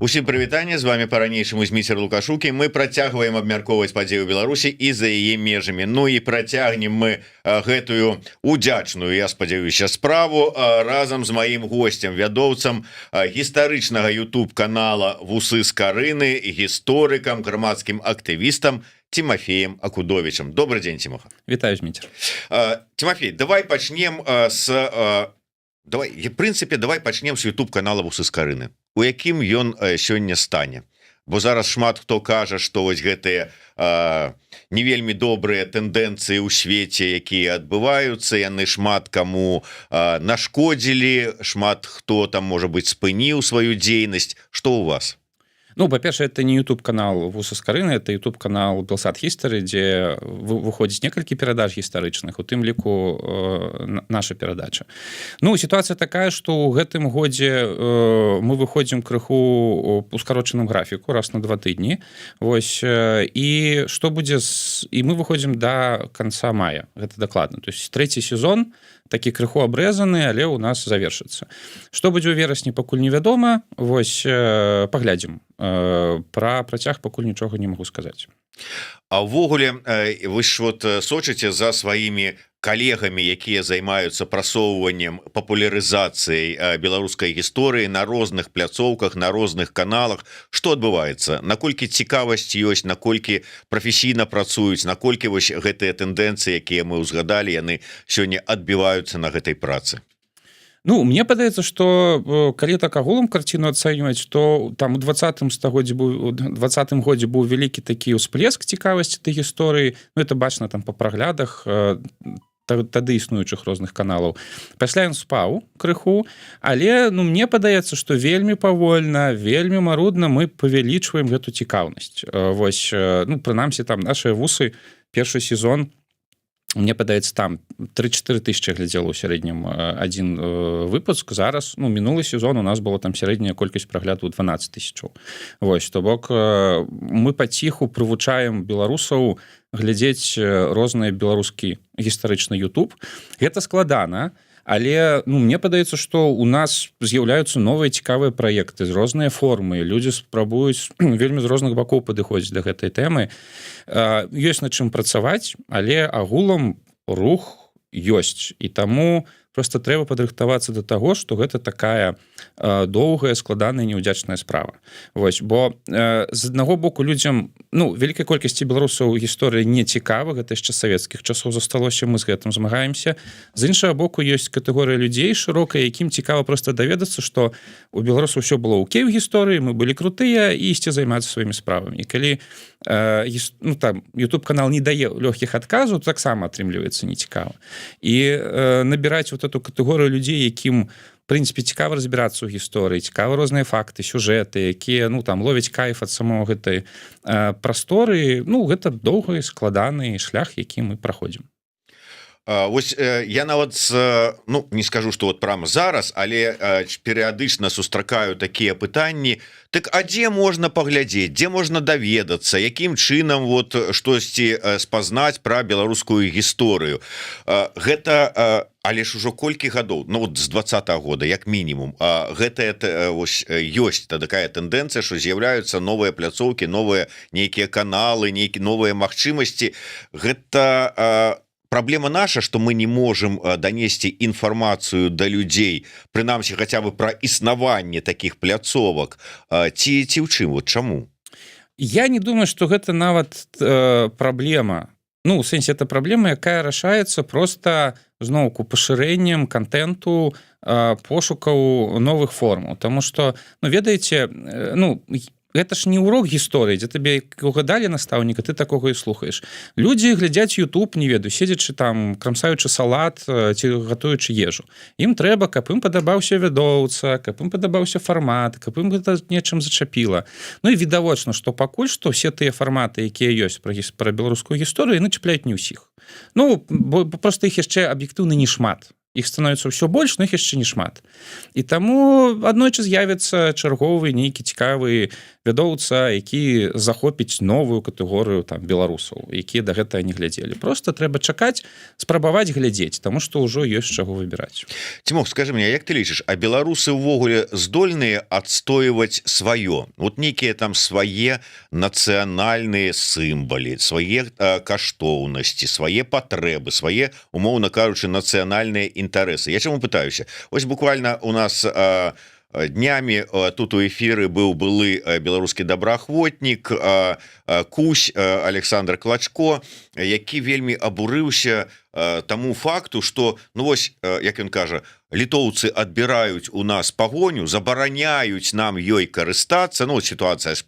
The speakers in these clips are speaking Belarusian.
Усім прывітанне, з вами па-ранейшаму Зміцер Лукашукі. Мы працягваем абмяркоўваць падзею Беларусі і за яе межамі. Ну і працягнем мы гэтую удзячную, я спадзяюся, справу разам з маім госцем, вядоўцам гістарычнага YouTube канала Вусы з Карыны, гісторыкам, грамадскім актывістам Тимофеем Акудовичем. Добрый день, Тимоха. Вітаю, Зміцер. Тимофей, давай пачнем давай пачнем з YouTube канала Вусы з Карыны. У якім ён сёння стане, бо зараз шмат хто кажа, што вось гэтыя не вельмі добрыя тэндэнцыі ў свеце, якія адбываюцца, яны шмат каму нашкодзілі, шмат хто там, можа быць, спыніў сваю дзейнасць. Што у вас? Ну, па-першае, это не YouTube-канал Вусы з Карыны, это YouTube-канал Белсат History, дзе выходзіць некалькі перадач гістарычных, у тым ліку наша перадача. Ну, сітуацыя такая, што ў гэтым годзе мы выходзім крыху у скарочаным графіку, раз на 2 тыдні. Вось, і што будзе і мы выходзім да канца мая, гэта дакладна. То есть трэці сезон такі крыху абрэзаны, але ў нас завершыцца. Што будзе ў верасні, пакуль невядома. Вось, паглядзім. Пра працяг пакуль нічога не магу сказаць. А ўвогуле вы ж вот сочыце за сваімі калегамі, якія займаюцца прасоўваннем, папулярызацыяй беларускай гісторыі на розных пляцоўках, на розных каналах. Што адбываецца? Наколькі цікавасць ёсць, наколькі прафесійна працуюць, наколькі вось гэтыя тэндэнцыі, якія мы ўзгадалі, яны сёння адбіваюцца на гэтай працы? Ну, мне падаецца, што калі так агулам карціну ацэньваць, то там у 20-м годзе быў вялікі такі ўсплеск цікавасці да гісторыі. Ну, это бачна там па праглядах тады існуючых розных каналаў. Пасля ён спаў крыху, але ну, мне падаецца, што вельмі павольна, вельмі марудна мы павялічваем гэту цікаўнасць. Вось, ну, прынамсі, там нашыя вусы, першы сезон, мне падаецца, там 3-4 тысячи глядзела ў сярэднім адзін выпуск. Зараз, ну, мінулы сезон у нас было там сярэдняя колькасць праглядаў 12 тысячаў. Вось, то бок мы паціху прывучаем беларусаў глядзець розныя беларускі гістарычны YouTube. Гэта складана, але ну, мне падаецца, што у нас з'яўляюцца новыя цікавыя праекты з розныя формы. Людзі спрабуюць вельмі з розных бакоў падыходзіць да гэтай тэмы. Ёсць над чым працаваць, але агулам рух ёсць. І таму проста трэба падрыхтавацца да таго, што гэта такая доўгая, складаная, неўдзячная справа. Вось, бо з аднаго боку людзям, ну, вялікай колькасці беларусаў гісторыя не цікава, гэта яшчэ савецкіх часоў засталося, мы з гэтым змагаемся. З іншага боку, ёсць катэгорыя людзей шырокая, якім цікава проста даведацца, што у беларусаў усё было окей ў гісторыі, мы былі крутыя і ісці займацца сваімі справамі. І калі ну, там YouTube-канал не дае лёгкіх адказаў, то таксама атрымліваецца нецікава. І набіраць вот эту катэгорыю людзей, якім в прынцыпе цікава разбірацца ў гісторыі, цікава розныя факты, сюжэты, якія ну там ловяць кайф ад самого гэтай прасторы. Ну, гэта доўгі складаны шлях, які мы праходзім. Вось я нават ну, не скажу, што вот прямо зараз, але перыядычна сустракаю такія пытанні. Так а дзе можна паглядзець, дзе можна даведацца, якім чынам вот штосьці спазнаць пра беларускую гісторыю? Гэта але ж ужо колькі гадоў, ну вот з 20-го года як мінімум, гэта ёсць такая тэндэнцыя, што з'яўляюцца новыя пляцоўкі, новыя нейкія каналы, нейкія новыя магчымасці. Гэта праблема наша, што мы не можам данесці інфармацыю да людзей, прынамсі хаця бы пра існаванне такіх пляцовак, ці ў чым, вот чаму? Я не думаю, што гэта нават праблема. Ну, у сэнсе, это праблема, якая рашаецца проста зноўку пашырэннем контенту, пошукаў новых формаў. Таму што, ну, ведаеце, ну, гэта ж не урок гісторыі, дзе табе угадалі настаўніка, ты такога і слухаеш. Людзі глядзяць YouTube, не ведаю, седзячы там, крамсаючы салат ці гатуючы ежу. Ім трэба, каб ім падабаўся вядоўца, каб ім падабаўся фармат, каб ім гэта нечым зачапіла. Ну і відавочна, што пакуль што ўсе тыя фарматы, якія ёсць пра беларускую гісторыю, яны чапляюць не ўсіх. Ну, бо проста іх яшчэ аб'ектыўна не шмат. іх становіцца ўсё больш, но іх яшчэ не шмат. І таму аднойчы з'явіцца чарговы нейкі цікавы вядоўца, які захопіць новую катэгорыю там беларусаў, якія да гэтага не глядзелі. Просто трэба чакаць, спрабаваць глядзець, таму што ўжо ёсць чаго выбіраць. Цімох, скажи мне, як ты лічыш, а беларусы ўвогуле здольныя адстойваць сваё? Вот нейкія там свае нацыянальныя сімвалы, свае каштоўнасці, свае патрэбы, свае, умоўна кажучы, нацыянальныя інтарэсы. Я чаму пытаюся? Ось буквально у нас днямі тут у эфіры быў былы беларускі добраахвотнік Кусь Александр Клачко, які вельмі абурыўся таму факту, што, ну вось, як ён кажа, літоўцы адбіраюць у нас пагоню, забараняюць нам ёй карыстацца. Ну, сітуацыя з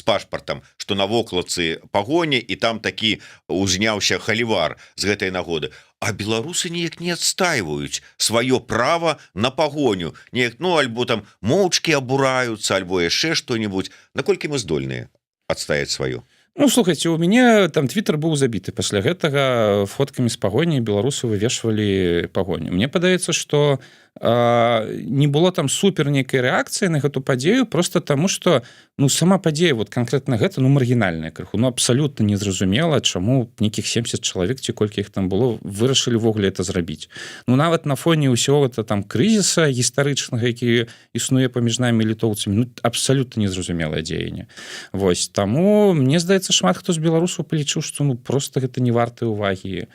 пашпартам, што на вокладцы пагоні, і там такі узняўся халівар з гэтай нагоды. А беларусы неяк не адстайваюць сваё права на пагоню. Неяк, ну, альбо там моўчкі абураюцца, альбо яшчэ што-небудзь. Наколькі мы здольныя адстаяць сваё? Ну, слухайте, у мяне там твиттер быў забіты пасля гэтага фоткамі з пагоні, беларусы вывешвалі пагоню. Мне падаецца, што не было там супер нейкай рэакцыі на гэту падзею, просто таму што, ну, сама падзея, вот конкретна гэта, ну, маргінальная крыху, ну, абсалютна незразумела, чаму нейкіх 70 чалавек ці колькі іх там было, вырашылі ввогуле это зрабіць. Ну, нават на фоне ўсяго гэта там крызіса гістарычнага, які існуе паміж намі літоўцамі, ну, абсалютна незразумелае дзеянне. Вось, таму мне здаецца, шмат хто з беларусаў палічыў, што, ну, просто гэта не варта увагі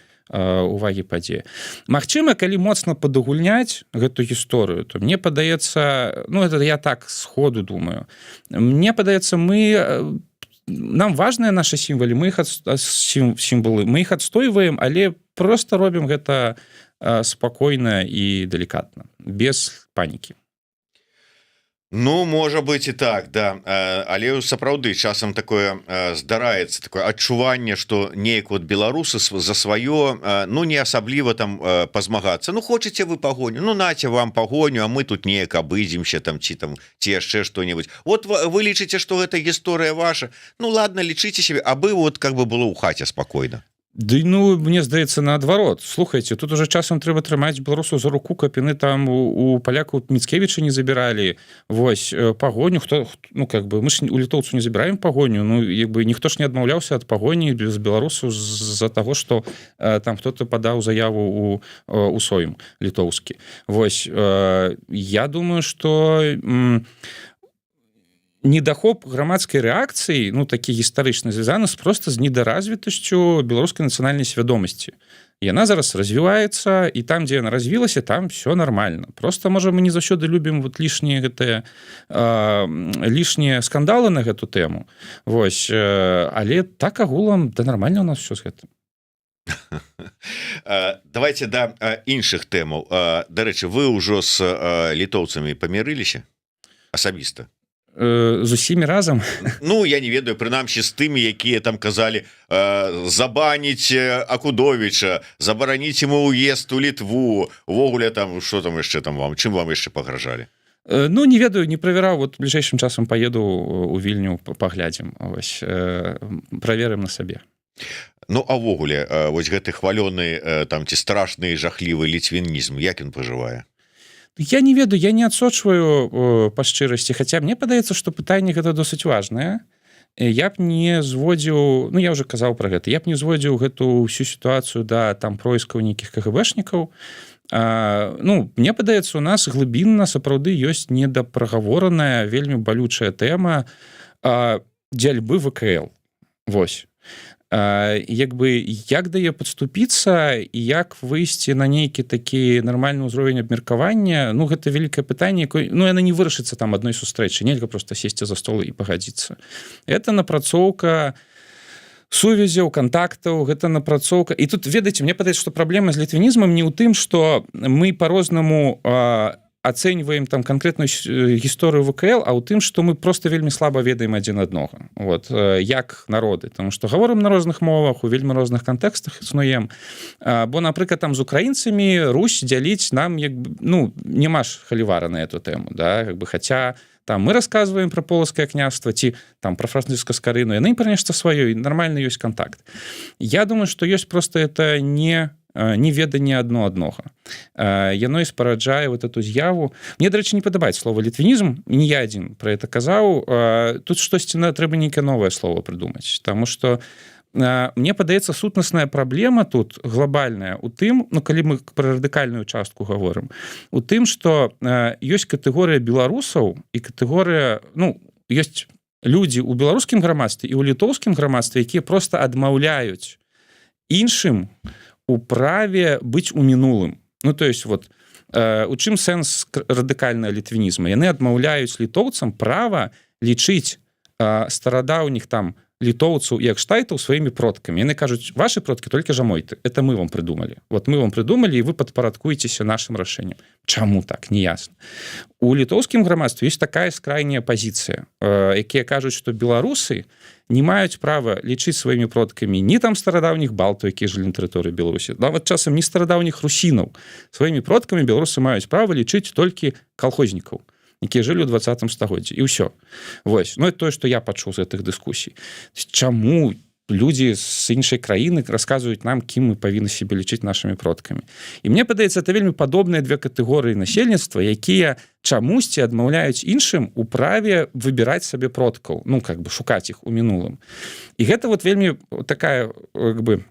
падзеі. Магчыма, калі моцна падагульняць гэту гісторыю, то мне падаецца, ну, это я так сходу думаю, мне падаецца, нам важныя нашы сімвалы, мы іх адстойваем, але просто робім гэта спакойна і далікатна, без панікі. Ну, можа быть і так, да, але сапраўды часам такое здараецца, такое адчуванне, што неяк вот беларусы за сваё, ну, не асабліва там пазмагацца. Ну, хочаце вы пагоню, ну, наце вам пагоню, а мы тут неяк абыдземся там ці яшчэ што-небудзь. Вот вы лічыце, што гэта гісторыя ваша, ну, ладно, лічыце себе, абы вот как бы было ў хаце спакойна. Ды, ну, мне здаецца, наадварот. Слухайце, тут уже часам трэба трымаць беларусаў за руку, каб яны там у палякаў Міцкевіча не забіралі. Вось, пагоню, ну, как бы, мы ж у літоўцу не забіраем пагоню, ну, як бы, ніхто ж не адмаўляўся ад пагоні з беларусаў з-за таго, што там хто-то падаў заяву у Сойм літоўскі. Вось, я думаю, што недахоп грамадскай рэакцыі, ну, такі гістарычна звязаны просто з недаразвітасцю беларускай нацыянальнай свядомасці. Яна зараз развіваецца, і там, дзе яна развілася, там все нормально. Просто, можа, мы не заўсёды любім вот лішнія скандалы на гэту тэму. Вось, але так агулам, да нормально у нас все з гэтым. Давайте да іншых тэмаў. Дарэчы, вы ўжо з літоўцамі памірыліся асабіста? З усімі разам? Ну, я не ведаю, прынамсі з тымі, якія там казалі забаніць Акудовіча, забараніць ему уезд у Літву, увогуле там, што там яшчэ там вам, чым вам яшчэ пагражалі? Ну, не ведаю, не правяраў, вот бліжэйшым часам паеду у Вільню, паглядзім, вось, праверым на сабе. Ну, а ўвогуле, вось гэты хвалёны там ці страшны жахлівы ліцвінізм, як ён пажывае? Я не ведаю, я не адсочваю па шчырасці, хаця мне падаецца, што пытанне гэта досыць важнае. Я б не зводзіў, ну, я ўжо казаў пра гэта, я б не зводзіў гэту всю сітуацыю да там проіскаў нейкіх КГБшнікаў. Ну, мне падаецца, у нас глыбінна сапраўды ёсць недапрагавораная, вельмі балючая тэма дзяльбы ВКЛ. Вось. Як бы, як да яе падступіцца і як выйсці на нейкі такі нармальны ўзровень абмеркавання, ну, гэта вялікае пытанне, ну, яна не вырашыцца там адной сустрэчы, нельга проста сесці за стол і пагадзіцца. Это напрацоўка сувязяў, кантактаў, гэта напрацоўка. І тут, ведаеце, мне падаецца, што праблема з літвінізмам не ў тым, што мы па-рознаму ацэньваем там канкрэтную гісторыю ВКЛ, а ў тым, што мы просто вельмі слаба ведаем адзін аднога, вот, як народы, тому што гаворым на розных мовах, у вельмі розных кантэкстах існуем, бо, напрыклад, там з украінцамі Русь дзяліць нам, як бы, ну, няма ж халівара на эту тэму, да, як бы, хаця там мы расказваем пра полацкае княства ці там пра Францыска Скарыну, яны пра нешта сваё, і нармальна ёсць кантакт. Я думаю, што ёсць просто это не не веданне адно аднога. Яно і спараджае вот эту з'яву. Мне, дарэчы, не падабаецца слова літвінізм, не я адзін пра гэта казаў. Тут штосьці трэба нейкае новае слово прыдумаць, таму што мне падаецца, сутнасная праблема тут глобальная у тым, ну калі мы пра радыкальную частку гаворым, у тым, што ёсць катэгорыя беларусаў і катэгорыя, ну, ёсць людзі ў беларускім грамадстве і ў літоўскім грамадстве, якія проста адмаўляюць іншым у праве быць у мінулым. Ну, то есть, вот, у чым сэнс радыкальнага літвінізма? Яны адмаўляюць літоўцам права лічыць старадаўніх там літоўцаў і экштайтаў сваімі продкамі. Яны кажуць, ваши продкі толькі жамойты. Это мы вам придумали. Вот мы вам придумали, і вы падпарадкуецеся нашим рашэнням. Чаму так? Неясна. У літоўскім грамадстве ёсць такая скрайняя пазіцыя, якія кажуць, што беларусы не маюць права лічыць сваімі продкамі ні там старадаўніх балтаў, якія жылі на тэрыторыі Беларусі, нават часам ні старадаўніх русінаў. Сваімі продкамі беларусы маюць права лічыць толькі калхознікаў, якія жылі ў 20 стагоддзі, і ўсё. Вось. Ну, это тое, што я пачуў з гэтых дыскусій. Чаму людзі з іншай краіны расказваюць нам, кім мы павінны сябе лічыць нашымі продкамі? І мне падаецца, это вельмі падобныя две катэгорыі насельніцтва, якія чамусьці адмаўляюць іншым у праве выбіраць сабе продкаў, ну, как бы шукаць іх у мінулым. І гэта вот вельмі такая, как бы,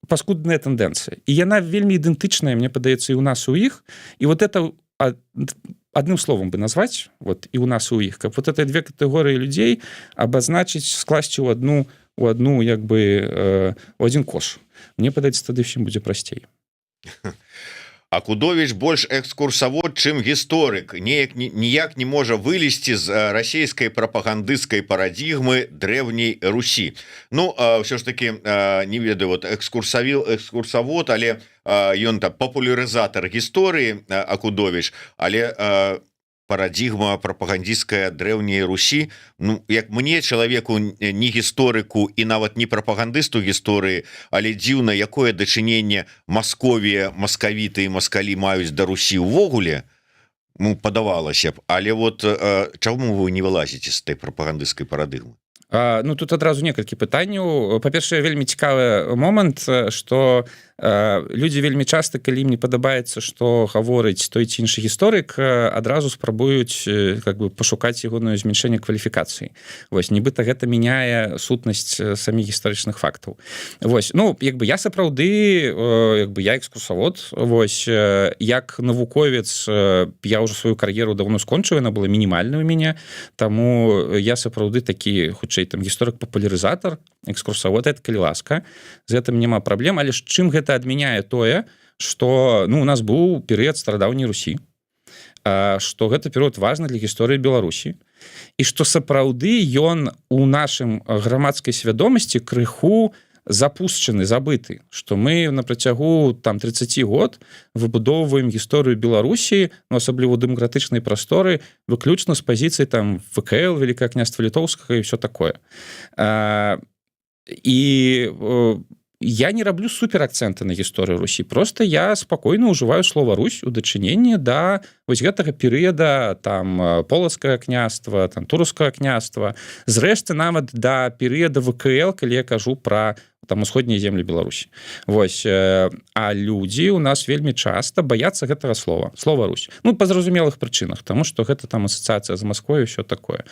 паскудная тэндэнцыя. І яна вельмі ідэнтычная, мне падаецца, і ў нас, і ў іх. І вот это одним словом бы назвать, вот и у нас, и у их, как вот это две категории людей обозначить, скласти у одну як бы, у один кош. Мне падаецца, тады всім будзе прасцей. Акудовіч больш экскурсавод, чым гісторык, ніяк не можа вылезці з расійскай прапагандысцкай парадзігмы древняй Русі. Ну, ўсё ж таки, не ведаю, вот экскурсавод, але ён там папулярызатар гісторыі Акудовіч, але парадзігма прапагандысцкая древняй Русі, ну, як мне, чалавеку не гісторыку і нават не прапагандысту гісторыі, але дзіўна, якое дачыненне Масковія, маскавіты і маскалі маюць да Русі ўвогуле, ну, падавалася б. Але вот чаму вы не вылазіце з той прапагандысцкай парадыгмы? Ну, тут адразу некалькі пытанняў. Па-першае, вельмі цікавы момант, што людзі вельмі часта, калі ім не падабаецца, што гаворыць той ці іншы гісторык, адразу спрабуюць как бы пашукаць ягоную змяншэнне кваліфікацыі. Вось, нібыта гэта мяняе сутнасць саміх гістарычных фактаў. Вось, ну, як бы я сапраўды, як бы я экскурсавод, вось, як навуковец, я ўжо сваю кар'еру даўно скончыў, яна была мінімальная ў мяне, таму я сапраўды такі, хутчэй, там гісторык-папулярызатар, экскурсавод, это калі ласка, з гэтым няма праблем, але ж чым гэта адмяняе тое, што, ну, у нас быў перыяд старадаўняй Русі, што гэта перыяд важны для гісторыі Беларусі, і што сапраўды ён у нашым грамадскай свядомасці крыху запушчаны, забыты, што мы на працягу там 30 год выбудоўваем гісторыю Беларусі, ну, асабліва дэмакратычнай прасторы, выключна з пазіцыі там ВКЛ, Великае княства Літоўскага і ўсё такое. І я не раблю суперакцэнты на гісторыю Русі, просто я спакойна ўжываю слова Русь у дачыненні да вось гэтага перыяда там полацкага княства, там турускага княства, зрэшты нават да перыяда ВКЛ, калі я кажу пра там усходнія землі Беларусі. Вось, а людзі у нас вельмі часта баяцца гэтага слова Русь. Ну, па зразумелых прычынах, таму што гэта там асацыяцыя з Масквой і ўсё такое.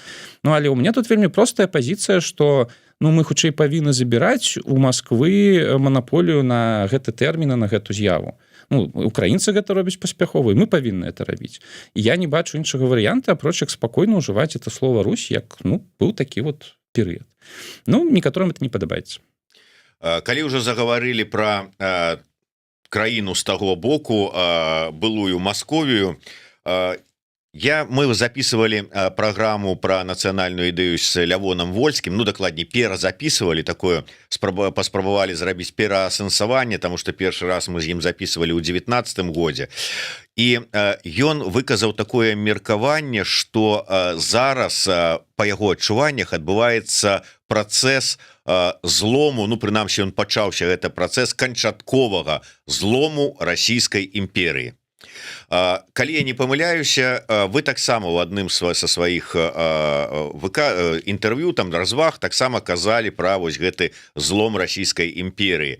Ну, але ў мяне тут вельмі простая пазіцыя, што ну, мы хутчэй павінны забіраць у Масквы манаполію на гэты тэрмін, на гэту з'яву. Ну, украінцы гэта робяць паспяхова, і мы павінны это рабіць. І я не бачу іншага варыянта, апроч як спакойна ўжываць это слова Русь, як, ну, быў такі вот перыяд. Ну, некаторым это не падабаецца. Калі ўжо загаварылі пра краіну з таго боку, былую Масковію, мы записывали праграму пра нацыянальную ідэю з Лявоном Вольскім, ну, дакладней, перазаписывали такое, паспрабавалі зрабіць пераасэнсаванне, таму што першы раз мы з ім записывали ў 19 годзе. І ён выказаў такое меркаванне, што зараз па яго адчуваннях адбываецца працэс злому, ну, прынамсі, ён пачаўся, гэта працэс канчатковага злому расійскай імперыі. Калі я не памыляюся, вы таксама ў адным са сваіх інтэрв'ю, там разваг, таксама казалі пра вось гэты злом расійскай імперыі.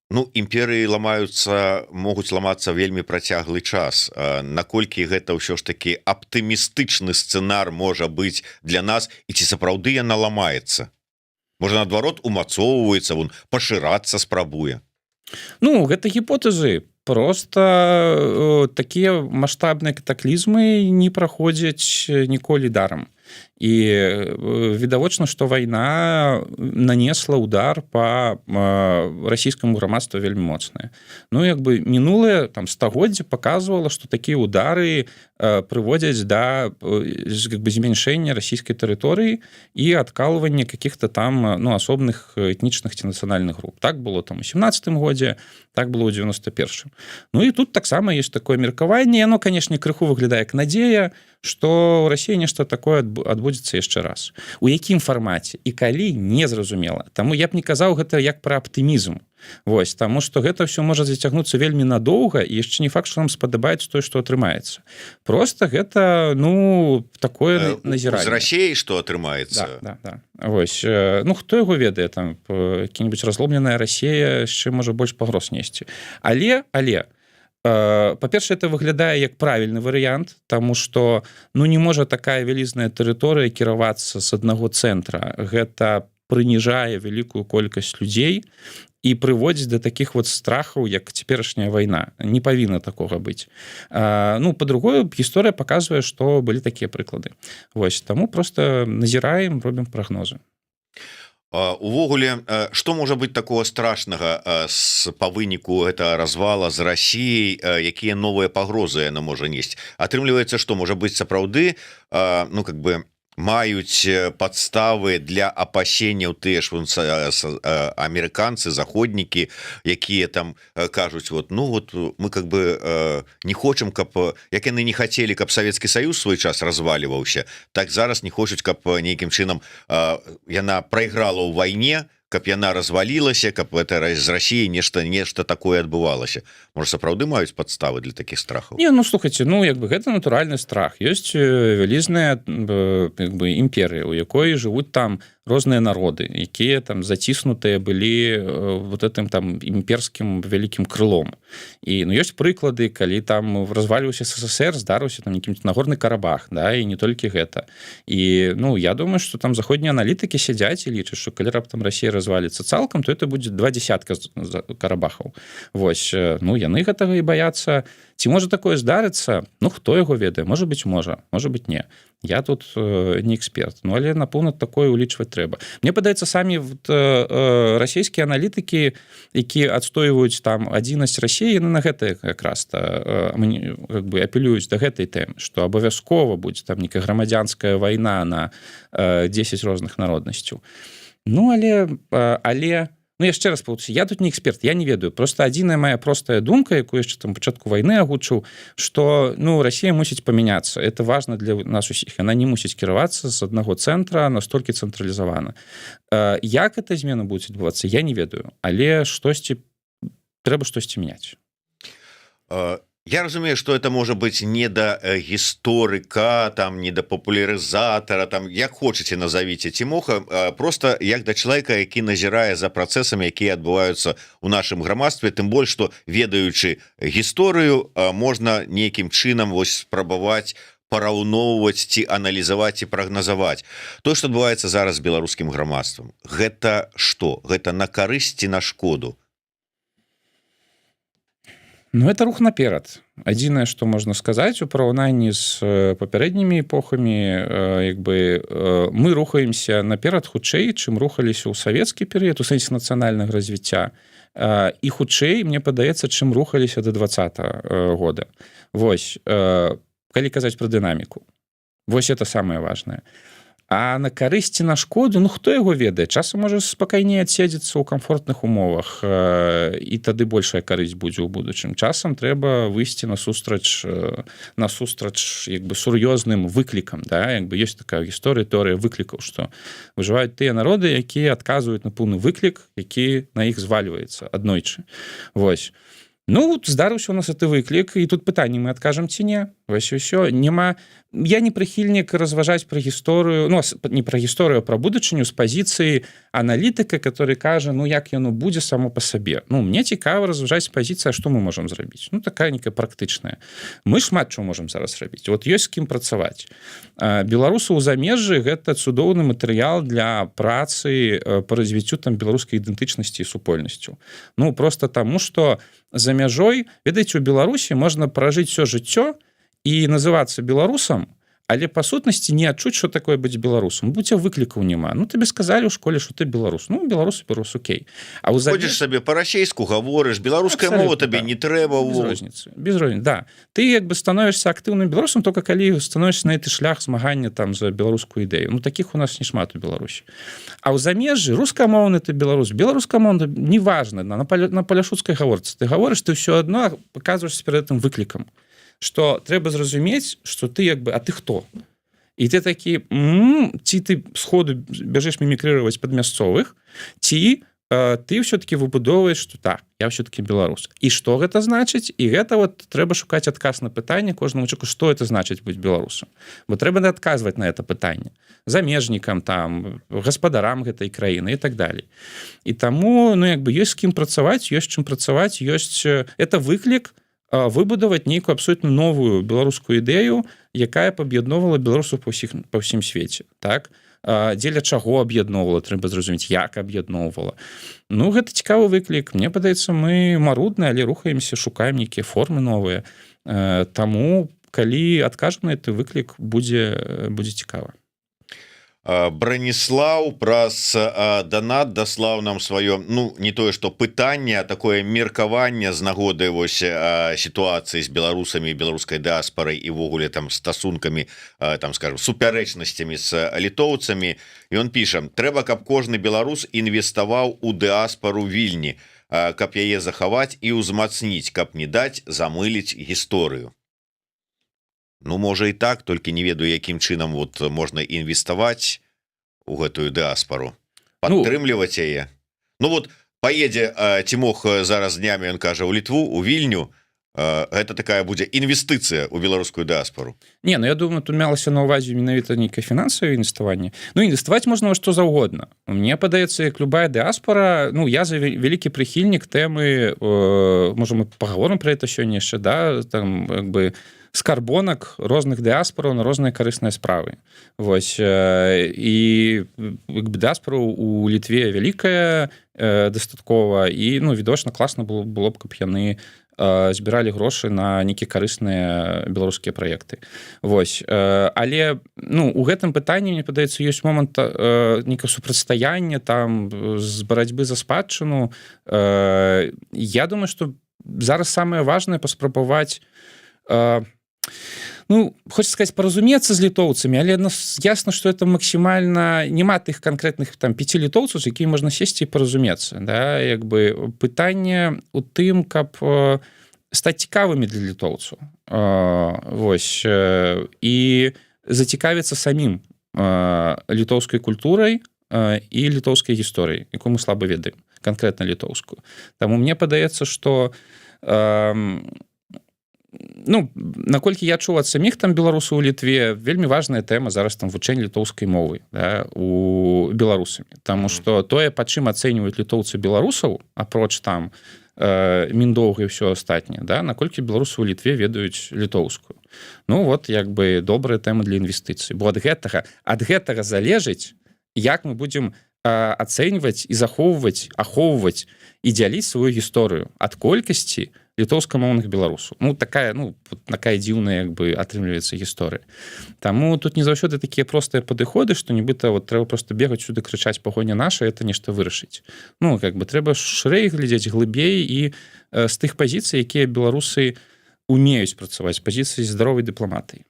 Ну імперыі ламаюцца, могуць ламацца вельмі працяглы час. Наколькі гэта ўсё ж таки аптымістычны сцэнар можа быць для нас, і ці сапраўды яна ламаецца, можа наадварот умацоўваецца, вон пашырацца спрабуе. Ну гэта гіпотэзы, просто такія маштабныя катаклізмы не праходзяць ніколі дарам. І відавочна, што вайна нанесла удар по расійскаму грамадству вельмі моцнае. Ну як бы мінулае там стагоддзе паказвала, што такія удары прыводзяць да змяншэння расійскай тэрыторыі і адкалвання каких-то там асобных этнічных ці нацыянальных груп. Так было там у 17 годзе, так было ў 91. Ну і тут таксама ёсць такое меркаванне, яно, канешне, крыху выглядае як надзея, што ў Расіі нешта такое адбудзецца яшчэ раз. У якім фармаце і калі, незразумела. Таму я б не казаў гэта як пра аптымізм. Вось, таму што гэта ўсё можа зацягнуцца вельмі надоўга, і яшчэ не факт, што нам спадабаецца тое, што атрымаецца. Просто гэта, такое назіранне. З Расіяй што атрымаецца? Да. Вось, хто яго ведае, там, які-небудзь разломленая Расія яшчэ можа больш пагроз несці. Але, па-першае, это выглядае як правільны варыянт, таму што не можа такая вялізная тэрыторыя кіравацца з аднаго цэнтра. Гэта прыніжае вялікую колькасць людзей і прыводзіць да такіх вот страхаў, як цяперашняя вайна. Не павінна такога быць. Па-другое, гісторыя паказвае, што былі такія прыклады. Вось, таму проста назіраем, робім прагнозы. Увогуле, што можа быць такого страшнага па выніку гэта развала з Расіяй, якія новыя пагрозы яна можа несці? Атрымліваецца, што можа быць сапраўды, маюць падставы для апасенняў тыя ж амерыканцы, заходнікі, якія там кажуць, мы не хочам, каб, як яны не хацелі, каб Савецкі Саюз свой час разваліваўся, так зараз не хочуць, каб нейкім чынам яна прайграла ў вайне, каб яна развалілася, каб это з Расіяй нешта такое адбывалася. Можа, сапраўды маюць падставы для такіх страхаў? Слухайце, гэта натуральны страх. Ёсць вялізная імперыя, у якой жывуць там розныя народы, якія там заціснутыя былі вот этим там імперскім вялікім крылом. І ёсць прыклады, калі там разваліўся СССР, здарыўся там якім-то Нагорны Карабах, да, і не толькі гэта. І я думаю, што там заходнія аналітыкі сядзяць і лічаць, што калі раптам Расія разваліцца цалкам, то это будзе 20 Карабахаў. Вось, яны гэтага і баяцца. Ці можа такое здарыцца? Хто яго ведае? Можа быць, можа быць, не. Я тут не эксперт, але напэўна такое ўлічваць трэба. Мне падаецца, самі расійскія аналітыкі, якія адстойваюць там адзінасць Расіі, яны на гэта якраз апелююць да гэтай тэмы, што абавязкова будзе там нейкая грамадзянская вайна на 10 розных народнасцяў. Але яшчэ раз паўтарюся, я тут не эксперт, я не ведаю. Просто адзіная моя простая думка, якую яшчэ там пачатку вайны агучыў, што Расія мусіць памяняцца. Это важна для нас усіх. Яна не мусіць кіравацца з аднаго цэнтра настолькі цэнтралізавана. Як эта змена будзе адбывацца, я не ведаю. Але трэба штосьці мяняць. Я разумею, што это можа быць не да гісторыка, там, не да папулярызатара, там, як хочаце назавіце Тимоха, просто як да чалавека, які назірае за працэсамі, якія адбываюцца ў нашым грамадстве, тым больш, што, ведаючы гісторыю, можна нейкім чынам спрабаваць параўноўваць ці аналізаваць і прагназаваць. Тое, што адбываецца зараз з беларускім грамадствам, гэта што? Гэта на карысць ці на шкоду? Это рух наперад. Адзінае, што можна сказаць у параўнанні з папярэднімі эпохамі, мы рухаемся наперад хутчэй, чым рухаліся ў савецкі перыяд, у сэнсе нацыянальнага развіцця, і хутчэй, мне падаецца, чым рухаліся да 20-го года. Вось, калі казаць пра дынаміку. Вось это самае важнае. А на карысці, на шкоду, хто яго ведае? Часам можа спакайней адседзецца ў камфортных умовах, і тады большая карысць будзе ў будучым. Часам трэба выйсці насустрач сур'ёзным выклікам. Ёсць такая гісторыя, тэорыя выклікаў, што выжываюць тыя народы, якія адказваюць на поўны выклік, які на іх звальваецца аднойчы. Вось. Здарыўся у нас гэты выклік, і тут пытанне, мы адкажам ці не. вось і ўсё. Няма, я не прыхільнік разважаць пра гісторыю, ну не пра гісторыю, а пра будучыню з пазіцыі аналітыка, который кажа, ну як яно будзе само па сабе. Ну мне цікава разважаць пазіцыя, што мы можам зрабіць. Ну такая некая практычная. Мы шмат чого можам зараз рабіць. Вот ёсць з кім працаваць. Беларусы ў замежжы гэта цудоўны матэрыял для працы по развіццю там беларускай ідэнтычнасці і супольнасцю. Ну просто таму, што за мяжой, ведаеце, у Беларусі можна пражыць все жыццё і называцца беларусам, але па сутнасці не адчуць, што такое быць беларусам. Будзе выклікаў няма. Ну табе сказалі ў школе, што ты беларус. Ну беларус окей. А ходзіш сабе па-расейску гаворыш, беларуская мова табе не трэба. Без розніцы. Да. Ты як бы становішся актыўным беларусам только калі становішся на гэты шлях змагання там за беларускую ідэю. Ну таких у нас не шмат у Беларусі. А ў замежжы рускамоўны ты беларус, беларускамоўны неважна, на паляшуцкай гаворцы. Ты гаворыш, ты ўсё адно паказваешся перад гэтым выклікам, што трэба зразумець, што ты як бы, а ты хто? І ты такі, ці ты сходу бяжэш мімікрыраваць пад мясцовых, ці ты ўсё-таки выбудоўваеш, што так, я ўсё-таки беларус. І што гэта значыць? І гэта вот трэба шукаць адказ на пытанне кожнаму чалавеку, што это значыць быць беларусам. Бо трэба адказваць на это пытанне замежнікам, там, гаспадарам гэтай краіны і так далей. І таму, ну, як бы ёсць з кім працаваць, ёсць чым працаваць, ёсць это выклік выбудаваць нейкую абсолютно новую беларускую ідэю, якая паб'ядноўвала беларусаў па ўсім свеце. Так? Дзеля чаго аб'ядноўвала, трэба зразумець, як аб'ядноўвала. Ну, гэта цікавы выклік. Мне падаецца, мы марудныя, але рухаемся, шукаем нейкія формы новыя. Таму, калі адкажам на гэты выклік, будзе цікава. Браніслаў праз донат даслаў нам сваё, ну не тое што пытанне, а такое меркаванне з нагоды вось сітуацыі з беларусамі, беларускай дыаспарай і ввогуле там стасункамі, там скажем, супярэчнасцямі з літоўцамі. Ён піша: трэба, каб кожны беларус інвеставаў у дыаспару Вільні, каб яе захаваць і ўзмацніць, каб не даць замыліць гісторыю. Ну, можа і так, толькі не ведаю, якім чынам вот можна інвеставаць у гэтую дыаспару, падтрымліваць яе. Ну вот поедзе Тимох зараз днямі, ён кажа, у Літву, у Вільню, гэта такая будзе інвестыцыя ў беларускую дыаспару. Не, ну я думаю, тут мелася на ўвазе менавіта нейкае фінансавае інвеставанне. Ну інвеставаць можна во што заўгодна. Мне падаецца, як любая дыаспара, ну я за вялікі прыхільнік тэмы, можа мы пагаворым пра гэта сёння яшчэ, да, там як бы скарбонак розных дыаспараў на розныя карысныя справы. Вось і дыаспара у Літве вялікая дастаткова, і ну відочна класна было б, каб яны збіралі грошы на нейкія карысныя беларускія праекты. Вось, але ну у гэтым пытанні, мне падаецца, ёсць момант нейкае супрацьстаяння там з барацьбы за спадчыну. Я думаю, што зараз самае важнае паспрабаваць, ну, хочется сказать, паразумецца з літоўцамі, але ясна, што это максімальна, няма тых канкрэтных там 5 літоўцаў, з якімі можна сесці і паразумецца. Да? Як бы пытанне у тым, каб стаць цікавымі для літоўцаў. Вось. І зацікавіцца самім літоўскай культурай і літоўскай гісторыяй, якую мы слаба ведаем, канкрэтна літоўскую. Таму мне падаецца, што ну, наколькі я чуў ад саміх там беларусаў у Літве, вельмі важная тэма зараз там вучэнне літоўскай мовы, да, у беларусамі. Таму што тое, па чым ацэньваюць літоўцы беларусаў, апроч там міндоўга і ўсё астатняе, да, наколькі беларусы ў Літве ведаюць літоўскую. Ну вот, як бы добрая тэма для інвестыцый. Бо ад гэтага залежыць, як мы будзем ацэньваць і захоўваць, ахоўваць і дзяліць сваю гісторыю ад колькасці літоўскамоўных беларусаў. Ну, такая дзіўная, як бы, атрымліваецца гісторыя. Таму тут не заўсёды такія простыя падыходы, што нібыта вот трэба проста бегаць сюды, крычаць пагоня наша, это нешта вырашыць. Ну, як бы, трэба шырэй глядзець, глыбей і з тых пазіцый, якія беларусы умеюць працаваць, пазіцыі здаровай дыпламатыі.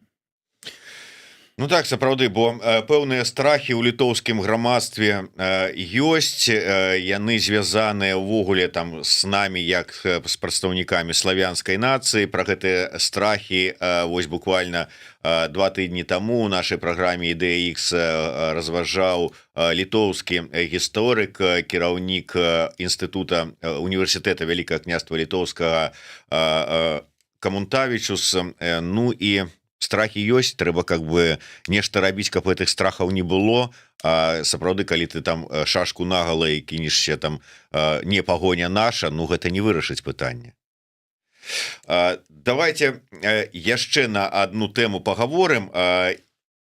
Ну так, сапраўды, бо пэўныя страхі ў літоўскім грамадстве ёсць, яны звязаныя ўвогуле там з намі, як з прадстаўнікамі славянскай нацыі. Пра гэтыя страхі вось буквально 2 тыдні таму у нашай праграме «Ідэя-Х» разважаў літоўскі гісторык, кіраўнік інстытута універсітэта Вялікага княства літоўскага Камунтавічус, ну і страхі ёсць, трэба как бы нешта рабіць, каб гэтых страхаў не было. А сапраўды, калі ты там шашку нагала і кінешся там не пагоня наша, ну гэта не вырашыць пытанне. Давайте яшчэ на одну тэму паговорым.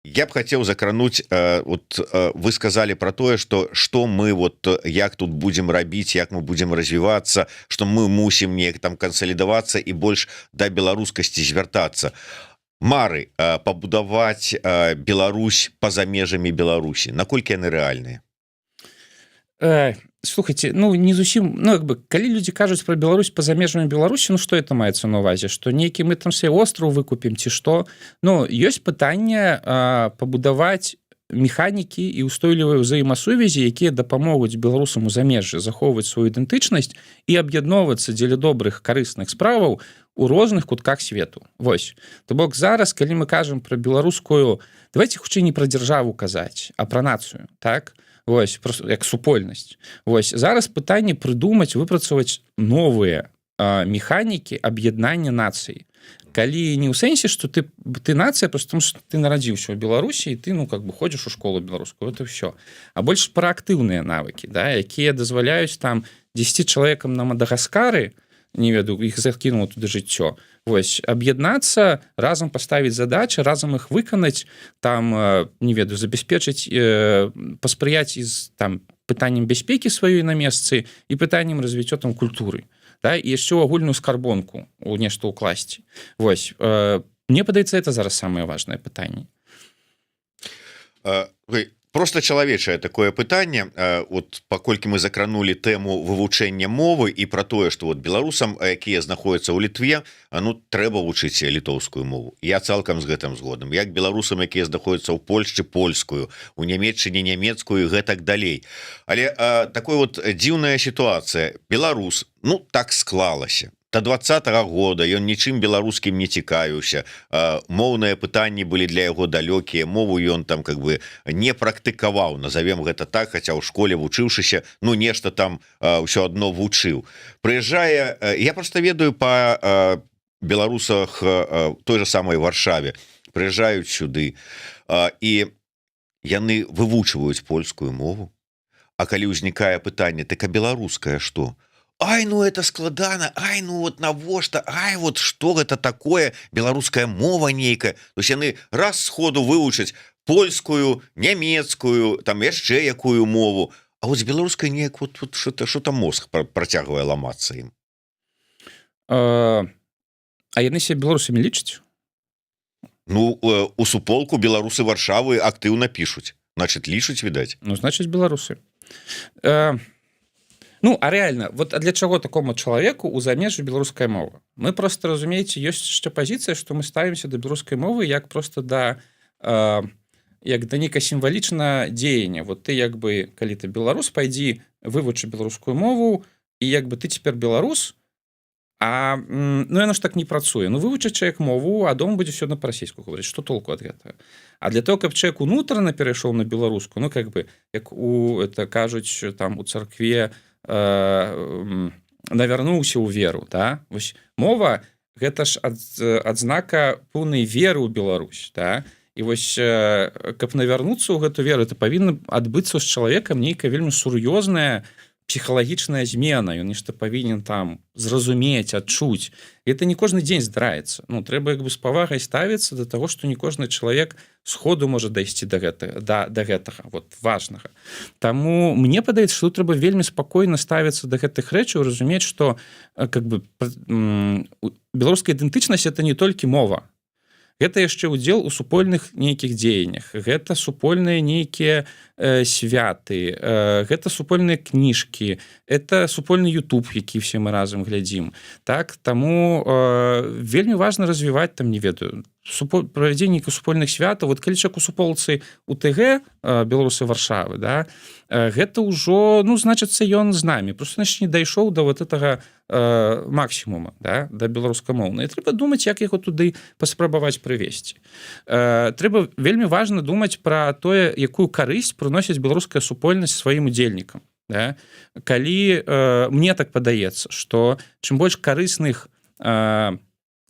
Я б хацеў закрануць, вот вы сказали про тое, что мы вот як тут будем рабіць, як мы будем развівацца, что мы мусім неяк там кансалідавацца і больш да беларускасці звяртацца. Мары пабудаваць Беларусь па-за межамі Беларусі, наколькі яны рэальныя? Слухайте, ну не зусім, ну як бы калі людзі кажуць про Беларусь па-за межамі Беларусі, ну что это маецца на увазе, что нейкі мы там свой остров выкупім ці што? Ну ёсць пытанне пабудаваць механікі і устойлівыя ўзаемасувязі, якія дапамогуць беларусам у замежжы захоўваць сваю ідэнтычнасць і аб'ядноўвацца дзеля добрых карысных справаў у розных кутках свету. Вось. То бок зараз, калі мы кажам про беларускую, давайте хутчэй не про дзяржаву казаць, а про нацыю, так? Вось, просто як супольнасць. Вось, зараз пытанне прыдумаць, выпрацаваць новыя механікі аб'яднання нацыі. Калі не ў сэнсе, што ты нацыя, просто тому, што ты нарадзіўся ў Беларусі, і ты, ну, как бы ходзіш у школу беларускую, это ўсё. А больш праактыўныя навыкі, да, якія дазваляюць там 10 чалавекам на Мадагаскары, не ведаю, іх закінула туды жыццё, вось, аб'яднацца, разам паставіць задачы, разам іх выканаць, там, не ведаю, забяспечыць, паспрыяць з там пытаннем бяспекі сваёй на месцы і пытаннем развіццё там культуры, да, і яшчэ ў агульную скарбонку у нешта ўкласці. Вось, мне падаецца, это зараз самае важнае пытанне. Просто чалавечае такое пытанне, вот паколькі мы закранули тэму вывучэння мовы і про тое, что вот беларусам, якія знаходзяцца ў Літве, ну трэба вучыць літоўскую мову. Я цалкам з гэтым згодным. Як беларусам, якія знаходзяцца ў Польшчы, польскую, у Нямецчыне нямецкую і гэтак далей. Але такой вот дзіўная сітуацыя. Беларус, ну так склалася. До 20-го года ён нічым беларускім не цікавіўся, моўныя пытанні былі для яго далёкія, мову ён там как бы не практыкаваў, назовем гэта так, хаця ў школе вучыўшыся, ну нешта там ўсё адно вучыў. Прыязджае, я просто ведаю па беларусах той же самой Варшаве, прыязджаюць сюды і яны вывучваюць польскую мову. А калі ўзнікае пытанне, так а беларуская што? Ай, ну это складана, ай, ну вот навошта, ай, вот что гэта такое, беларуская мова нейкая. То есть яны раз сходу вывучаць польскую, нямецкую, там яшчэ якую мову, а вот з беларускай неяк вот что там мозг працягвае ламацца ім. А яны себе беларусамі лічаць? Ну, у суполку беларусы Варшавы актыўна пішуць, значит лічаць, відаць. Ну, значит беларусы. Ну, а реально, вот а для чаго такому чалавеку у замежжы беларуская мова? Мы просто, разумееце, ёсць яшчэ пазіцыя, што мы ставімся да беларускай мовы як просто да нейка сімвалічна дзеяння. Вот ты як бы, калі ты беларус, пайдзі вывучы беларускую мову, і як бы ты цяпер беларус, а ну яно ж так не працуе. Ну вывучыць чалавек мову, а дома будзе ўсё на па-расейску гаварыць. Што толку ад гэтага? А для того, каб чалавек унутрана перайшоў на беларускую, ну как бы як это кажуць там у царкве, навярнуўся ў веру, да? Вось мова гэта ж адзнака поўнай веры ў Беларусь, да? І вось каб навярнуцца ў гэту веру, это павінна адбыцца з чалавекам нейкая вельмі сур'ёзная псіхалагічная змена, ён нешта павінен там зразумець, адчуць. Это не кожны дзень здараецца. Ну трэба як бы з павагай ставіцца да таго, што не кожны чалавек сходу можа дайсці да гэтага вот важнага. Таму мне падаецца, што трэба вельмі спакойна ставіцца да гэтых рэчаў, разумець, што как бы беларуская ідэнтычнасць это не толькі мова. Гэта яшчэ ўдзел у супольных нейкіх дзеяннях, гэта супольныя нейкія святы, гэта супольныя кніжкі, это супольны YouTube, які все мы разам глядзім. Так, таму вельмі важна развіваць там, не ведаю, правядзенне супольных святаў. Вот калі чалавек у суполцы УТГ беларусы Варшавы, да, гэта ўжо, ну, значыцца, ён з намі. Просто значит, не дайшоў да вот гэтага максімума, да, да беларускамоўнай. Трэба думаць, як яго туды паспрабаваць прывесці. Трэба вельмі важна думаць пра тое, якую карысць прыносіць беларуская супольнасць сваім удзельнікам. Да? Калі мне так падаецца, што чым больш карысных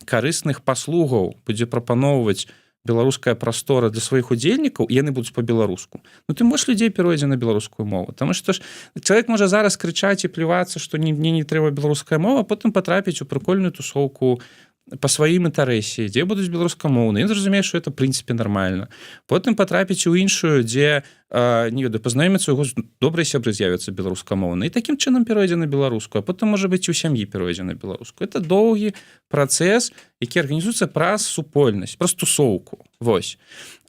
карысных паслугаў будзе прапаноўваць беларуская прастора для сваіх удзельнікаў, яны будуць по-беларуску. Ну ты можаш людзей перайдзе на беларускую мову, таму што ж чалавек можа зараз крычаць і плювацца, што мне не трэба беларуская мова, потым патрапіць у прыкольную тусоўку по сваім інтарэсе, дзе будуць беларускамоўныя, ён зразумее, што это в прынцыпе нармальна. Потым патрапіць у іншую, дзе не ведаю, пазнаёміцца, яго добрыя сябры з'явяцца беларускамоўныя, і такім чынам перайдзе на беларускую, а потым можа быць у сям'і перайдзе на беларускую. Это доўгі працэс, які арганізуецца праз супольнасць, праз тусоўку. Вось.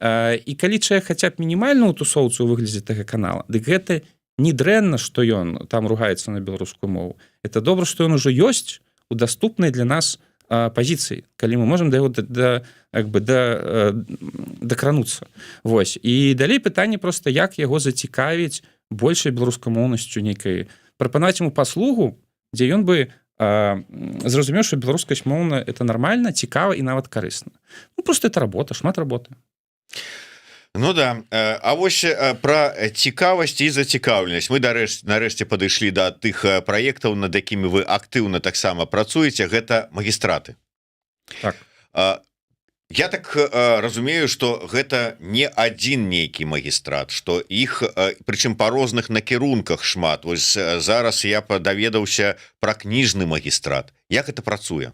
І калі чалавек хаця б мінімальна ў тусоўцы ў выглядзе таго канала, дык гэта не дрэнна, што ён там ругаецца на беларускую мову. Это добра, што ён ужо ёсць у даступнай для нас пазіцыі, калі мы можам да яго дакрануцца. Вось. І далей пытанне проста, як яго зацікавіць большай беларускамоўнасцю нейкай, прапанаваць яму паслугу, дзе ён бы зразумеў, што беларускасць моўна это нармальна, цікава і нават карысна. Ну просто это работа, шмат работы. Ну да, а вось про цікавасць і зацікаўленасць мы нарэшце падышлі да тых праектаў, над якімі вы актыўна таксама працуеце, гэта магістраты. Так. Я так разумею, што гэта не адзін нейкі магістрат, што іх прычым па розных накірунках шмат. Вось зараз я даведаўся пра кніжны магістрат. Як это працуе?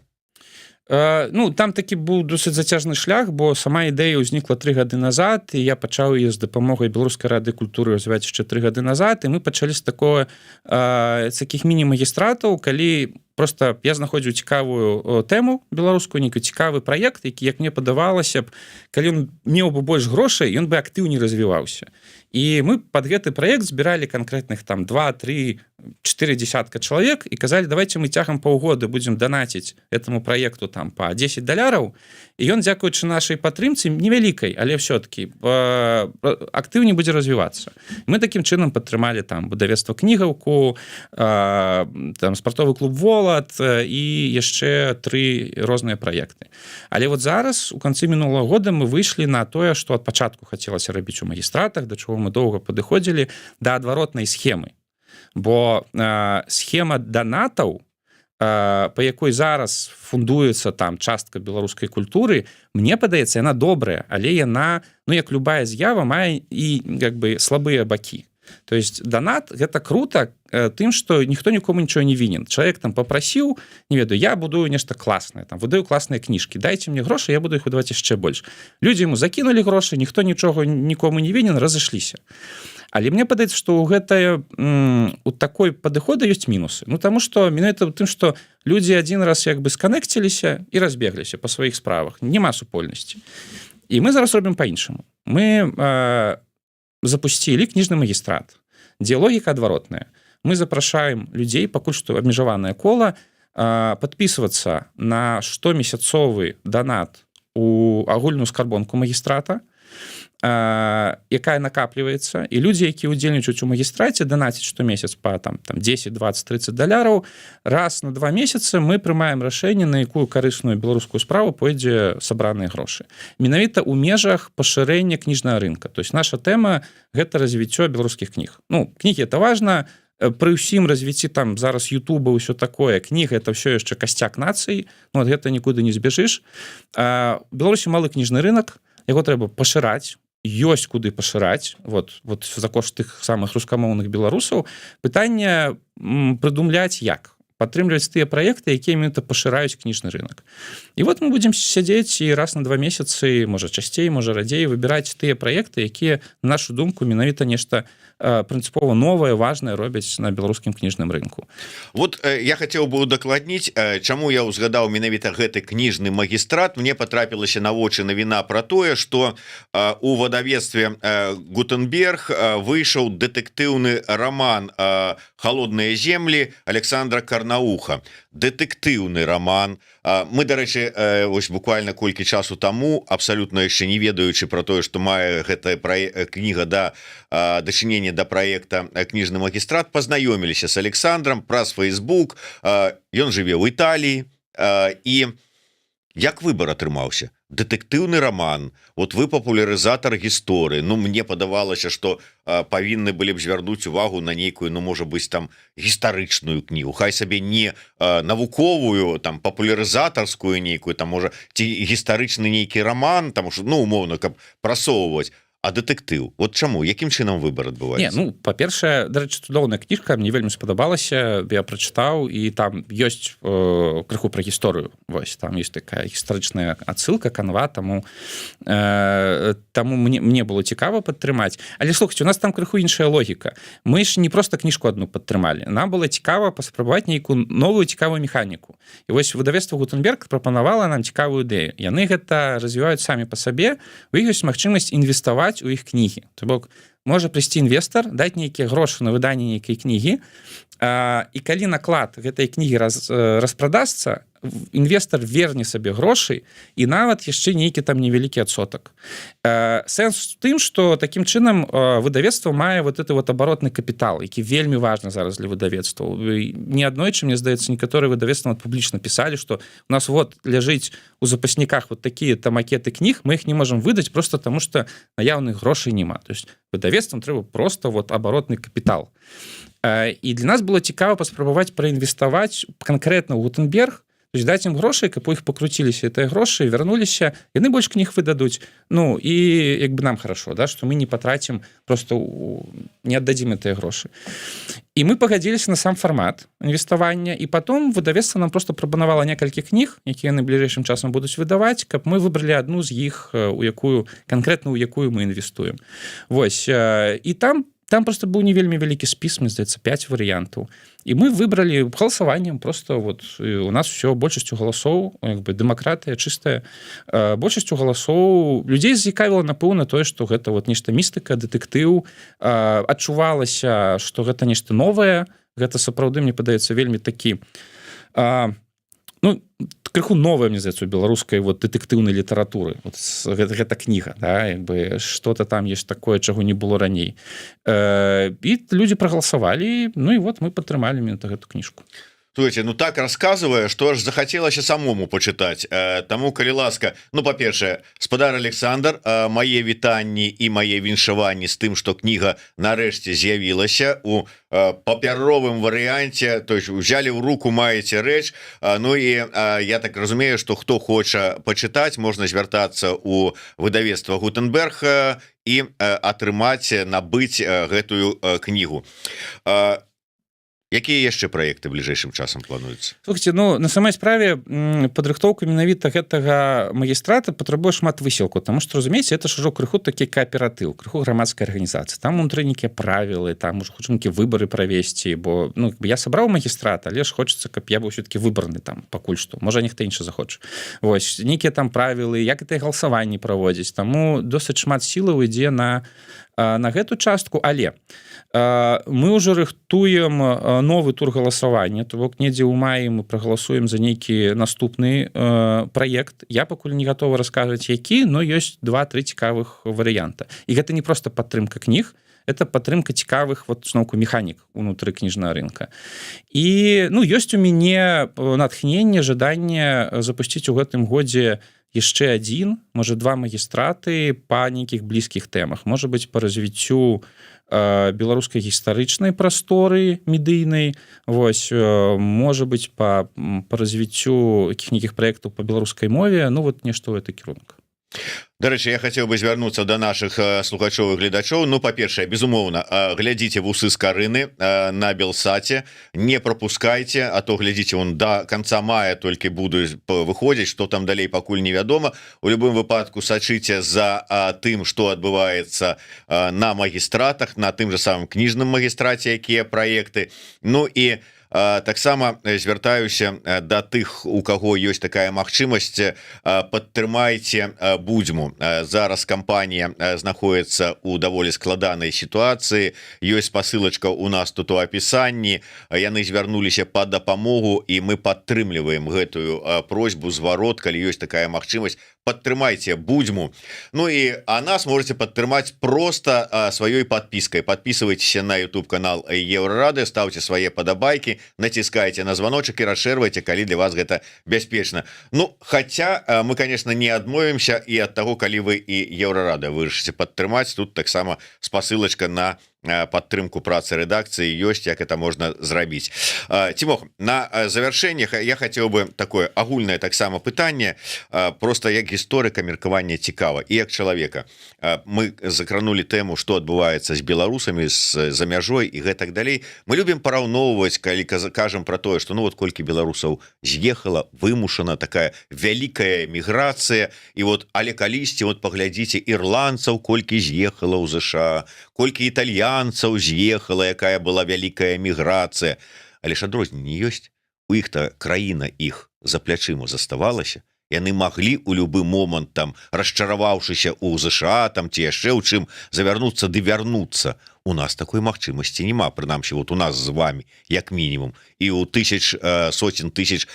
Ну, там такі быў досыць зацяжны шлях, бо сама ідэя ўзнікла 3 гады назад, і я пачаў яе з дапамогай Беларускай рады культуры развіваць яшчэ 3 гады назад, і мы пачалі з такіх міні-магістратаў, калі просто я знаходзіў цікавую тэму беларускую, нейкі цікавы праект, які, як мне падавалася б, калі ён меў бы больш грошай, ён бы актыўней развіваўся. І мы пад гэты праект збіралі канкрэтных там 2, 3, 4 десятка чалавек і казалі, давайте мы цягам паўгода будзем данаціць этому праекту там по $10. І ён, дзякуючы нашай падтрымцы, невялікай, але все-таки актыўней будзе развівацца. Мы такім чынам падтрымалі там выдавецтва кнігаўку, там спартовы клуб «Волат» і яшчэ 3 розныя праекты. Але вот зараз, у канцы мінулага года, мы выйшлі на тое, што ад пачатку хацелася рабіць у магістратах, да чаго мы доўга падыходзілі, да адваротнай схемы. Бо схема данатаў, па якой зараз фундуецца там частка беларускай культуры, мне падаецца, яна добрая, але яна, ну як любая з'ява, мае і як бы слабыя бакі. То есть донат гэта круто тым, што ніхто нікому нічого не вінен. Чалавек там попрасіў, не ведаю, я будую нешта класнае, там выдаю класныя кніжкі, дайце мне грошы, я буду іх выдаваць яшчэ больш. Людзі яму закінулі грошы, ніхто нічога нікому не вінен, разышліся. Але мне падаецца, што у такой падыхода ёсць мінусы. Ну таму што менавіта тым, што людзі адзін раз як бы сканекціліся і разбегліся па сваіх справах, няма супольнасці. І мы зараз робім па-іншаму. Мы запусцілі кніжны магістрат, дзе логіка адваротная. Мы запрашаем людзей, пакуль што абмежаванае кола, падпісвацца на штомесяцовы данат у агульную скарбонку магістрата, якая накапліваецца, і людзі, якія ўдзельнічаюць у магістраце, данаціць штомесяц па там 10, 20, $30, раз на 2 месяцы мы прымаем рашэнне, на якую карысную беларускую справу пойдзе сабраныя грошы. Менавіта ў межах пашырэння кніжнага рынка. То есть наша тэма — гэта развіццё беларускіх кніг. Ну, кнігі — это важна, пры ўсім развіцці там зараз Ютуба ўсё такое, кніга — это ўсё яшчэ касцяк нацыі, ну ад гэта нікуды не збяжыш. У Беларусі малы кніжны рынак, яго трэба пашыраць, ёсць куды пашыраць, вот за кошт тых самых рускамоўных беларусаў. Пытанне прыдумляць як, падтрымліваць тыя праекты, якія менавіта пашыраюць кніжны рынок. І вот мы будзем сядзець і раз на 2 месяцы, можа часцей, можа радзей, выбіраць тыя праекты, якія, на нашу думку, менавіта нешта прынцыпова новае, важнае робяць на беларускім кніжным рынку. Вот я хацеў бы удакладніць, чаму я ўзгадаў менавіта гэты кніжны магістрат. Мне патрапілася на вочы навіна пра тое, што у выдавецтве Гутенберг выйшаў дэтэктыўны раман «Холодныя землі» Александра Карнауха. Дэтэктыўны раман. Мы, дарэчы, вось буквально колькі часу таму, абсалютна яшчэ не ведаючы пра тое, што мае гэтая кніга да дачынення да праекта кніжны магістрат, пазнаёміліся з Александром праз Facebook. Ён жыве ў Італіі, і Як выбор атрымаўся? Дэтэктыўны роман, вот вы папулярызатар гісторыі. Ну мне падавалася, што павінны былі б звярнуць увагу на нейкую, ну можа быць там гістарычную кнігу, хай сабе не навуковую, там папулярызатарскую нейкую, там можа ці гістарычны нейкі роман, там ну умоўна, каб прасоўваць. А дэтэктыў, вот чаму, якім чынам выбор адбываецца? Ну па-першае, дарэчы, цудоўная кніжка, мне вельмі спадабалася, я прачытаў, і там ёсць крыху пра гісторыю. Вось там ёсць такая гістарычная адсылка, канва, таму мне было цікава падтрымаць. Але слухайце, у нас там крыху іншая логіка. Мы ж не проста кніжку адну падтрымалі. Нам было цікава паспрабаваць нейкую новую цікавую механіку. І вось выдавецтва Гутенберг прапанавала нам цікавую ідэю. Яны гэта развіваюць самі па сабе, у іх ёсць магчымасць інвеставаць у іх кнігі. То бок можа прыйсці інвестар, даць нейкія грошы на выданне нейкай кнігі, і калі наклад гэтай кнігі распрадасца, інвестар верне сабе грошай і нават яшчэ нейкі там невялікі адсотак. Сэнс у тым, што такім чынам выдавецтва мае вот это вот абаротны капітал, які вельмі важны зараз для выдавецтва. Неаднойчы, мне здаецца, некаторыя выдавецтва публічна пісалі, што у нас вот ляжыць у запасніках вот такія-то макеты кніг, мы іх не можам выдаць просто таму, што наяўных грошай няма. То есть выдавецтвам трэба просто вот абаротны капітал. І для нас было цікава паспрабаваць праінвеставаць канкрэтна ў Гутенберг, то есть даць ім грошай, каб у іх пакруціліся гэтыя грошы, вярнуліся, яны больш кніг выдадуць. Ну і як бы нам хорошо, да, што мы не патрацім, просто не аддадзім гэтыя грошы. І мы пагадзіліся на сам фармат інвеставання, і потом выдавецтва нам просто прапанавала некалькі кніг, якія яны бліжэйшым часам будуць выдаваць, каб мы выбралі адну з іх, канкрэтна у якую мы інвестуем. Вось, і там просто быў не вельмі вялікі спіс, мне здаецца, 5 варыянтаў. І мы выбралі галасаваннем, просто вот у нас все большасцю галасоў, як бы дэмакратыя чыстая, большасцю галасоў людзей зацікавіла, напэўна, тое, што гэта вот нешта містыка, дэтэктыў, адчувалася, што гэта нешта новае, гэта сапраўды, мне падаецца, вельмі такі крыху новая, мне здаецца, у беларускай вот дэтэктыўнай літаратуры. Вот гэта кніга, да, як бы что-то там ёсць такое, чаго не было раней. І людзі прагаласавалі, ну і вот мы падтрымалі менавіта гэту кніжку. Слушайте, ну так рассказывая, что аж захотелось самому почитать. Тому, калі ласка, ну, по-першае, спадар Александр, мае вітанні і мае віншаванні з тым, што кніга нарэшце з'явілася у папяровым варыянце, то есть взяли в руку, маеце рэч. Ну і я так разумею, што хто хоча пачытаць, можна звяртацца у выдавецтва Гутенберг і атрымаць, набыць гэтую кнігу. Якія яшчэ праекты бліжэйшым часам плануюцца? Слухайте, ну на самой справе падрыхтоўка менавіта гэтага магістрата патрабуе шмат высілку, таму што, разумееце, это ж ужо крыху такі кааператыў, крыху грамадская арганізацыя. Там унутры нейкія правілы, там ужо хочам нейкія выбары правесці, бо ну я сабраў магістрат, але ж хочацца, каб я быў все-таки выбраны там пакуль што. Можа нехта іншы захоча. Вось нейкія там правілы, як гэтыя галасаванні праводзіць. Таму досыць шмат сілаў ідзе на гэту частку, але мы ўжо рыхтуем новы тур галасавання, то бок недзе ў маі мы прагаласуем за нейкі наступны праект. Я пакуль не гатовы расказваць які, но ёсць 2-3 цікавых варыянта. І гэта не проста падтрымка кніг, это падтрымка цікавых вот зноўку механік унутры кніжнага рынка. І ну ёсць у мяне натхненне, жаданне запусціць у гэтым годзе яшчэ адзін, можа 2 магістраты па нейкіх блізкіх тэмах. Можа быць па развіццю беларускай гістарычнай прасторы медыйнай, вось, можа быць па развіццю якіх-нейкіх праектаў па беларускай мове, ну вот нешта ў гэты кірунак. Дарэчы, я хацеў бы звярнуцца да наших слухачоў і гледачоў. Ну, па-першае, безумоўна, глядзіце вусы з Карыны на Белсаце, не пропускайце, а то глядзіце, он до конца мая толькі буду выходзіць, што там далей пакуль невядома. У любым выпадку сачыце за тым, што адбываецца на магістратах, на тым же самым кніжным магістраце, якія праекты. Ну і таксама звяртаюся да тых, у каго ёсць такая магчымасць, падтрымайце Будзьму. Зараз кампанія знаходіцца ў даволі складанай сітуацыі, ёсць спасылачка у нас тут у апісанні, яны звярнуліся па дапамогу і мы падтрымліваем гэтую просьбу зварот, калі ёсць такая магчымасць, падтрымайце Будзьму. Ну і нас можете падтрымаць просто сваёй подпіскай. Подписывайтесь на YouTube канал Еврорады, ставьте свае падабайкі, націскайте на звоночек і расширвайте, калі для вас гэта бяспечна. Ну хотя мы конечно не адмовімся і ад таго, калі вы і Еврорада вырашыце падтрымаць. Тут таксама спасылачка на падтрымку працы рэдакцыі ёсць, як это можна зрабіць. Тимох, на завяршэннях я хотел бы такое агульнае таксама пытанне, просто як гісторыка меркавання цікава і як чалавека. Мы закранули тэму, што адбываецца з беларусамі за мяжой і гэтак далей. Мы любім параўноўваць, калі кажам про тое, што ну вот колькі беларусаў з'ехала, вымушана такая вялікая міграцыя, і вот але калісьці вот паглядзіце ірландцаў, колькі з'ехала ў ЗША, колькі італьянцаў з'ехала, якая была вялікая міграцыя. Але ж адрозненне ёсць. У іх-то краіна іх за плячыма заставалася. Яны маглі ў любы момант, там расчараваўшыся ў ЗША там ці яшчэ ў чым, завярнуцца ды вярнуцца. У нас такой магчымасці няма, прынамсі вот у нас з вами як мінімум, і у сотен тысяч